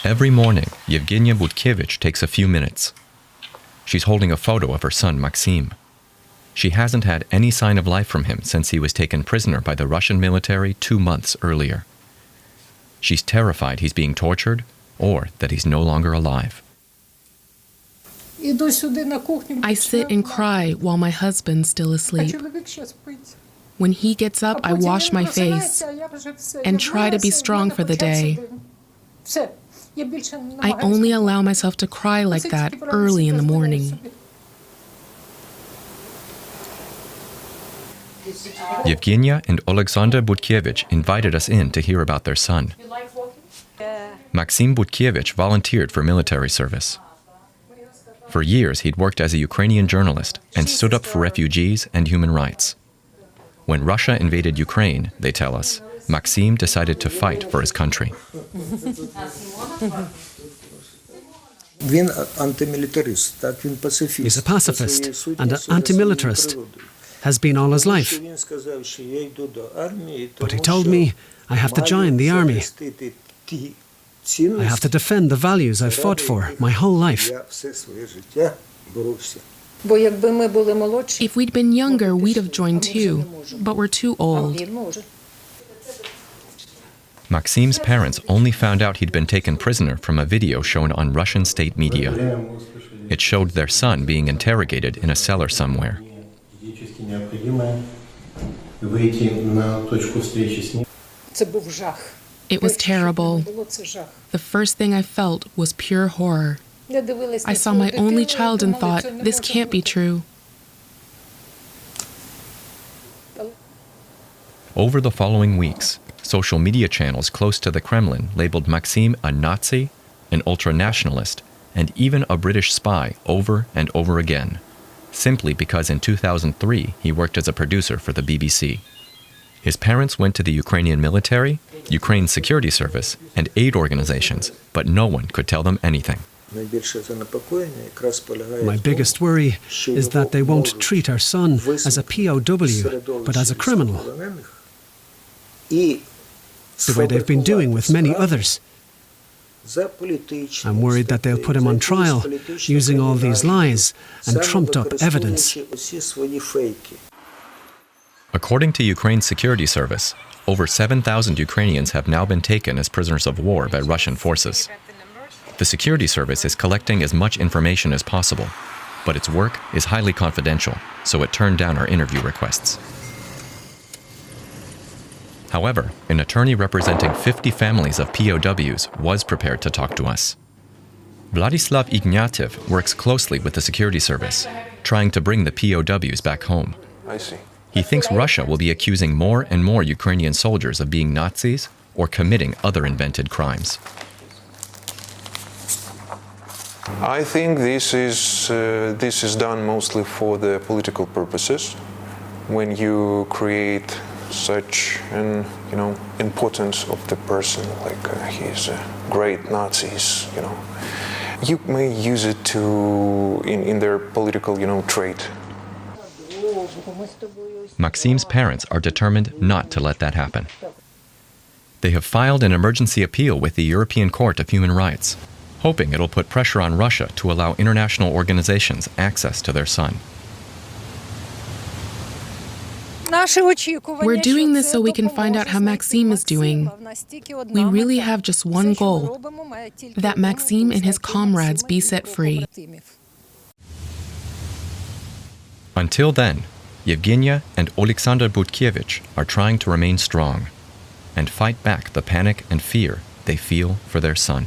Every morning, Yevgenia Budkiewicz takes a few minutes. She's holding a photo of her son, Maxim. She hasn't had any sign of life from him since he was taken prisoner by the Russian military 2 months earlier. She's terrified he's being tortured or that he's no longer alive. I sit and cry while my husband's still asleep. When he gets up, I wash my face and try to be strong for the day. I only allow myself to cry like that early in the morning. Yevgenia and Alexander Budkiewicz invited us in to hear about their son. Maxim Budkiewicz volunteered for military service. For years, he'd worked as a Ukrainian journalist and stood up for refugees and human rights. When Russia invaded Ukraine, they tell us, Maxim decided to fight for his country. He's a pacifist and an anti-militarist. Has been all his life. But he told me I have to join the army. I have to defend the values I've fought for my whole life. If we'd been younger, we'd have joined too, but we're too old. Maxim's parents only found out he'd been taken prisoner from a video shown on Russian state media. It showed their son being interrogated in a cellar somewhere. It was terrible. The first thing I felt was pure horror. I saw my only child and thought, this can't be true. Over the following weeks, social media channels close to the Kremlin labeled Maxim a Nazi, an ultranationalist, and even a British spy over and over again, simply because in 2003 he worked as a producer for the BBC. His parents went to the Ukrainian military, Ukraine's security service, and aid organizations, but no one could tell them anything. My biggest worry is that they won't treat our son as a POW, but as a criminal, the way they've been doing with many others. I'm worried that they'll put him on trial using all these lies and trumped-up evidence. According to Ukraine's security service, over 7,000 Ukrainians have now been taken as prisoners of war by Russian forces. The security service is collecting as much information as possible, but its work is highly confidential, so it turned down our interview requests. However, an attorney representing 50 families of POWs was prepared to talk to us. Vladislav Ignatiev works closely with the security service, trying to bring the POWs back home. I see. He thinks Russia will be accusing more and more Ukrainian soldiers of being Nazis or committing other invented crimes. I think this is done mostly for the political purposes. When you create such an importance of the person, like he's a great Nazis, you may use it in their political trait. Maxim's parents are determined not to let that happen. They have filed an emergency appeal with the European Court of Human Rights, hoping it'll put pressure on Russia to allow international organizations access to their son. We're doing this so we can find out how Maxim is doing. We really have just one goal, that Maxim and his comrades be set free. Until then, Yevgenia and Alexander Budkiewicz are trying to remain strong and fight back the panic and fear they feel for their son.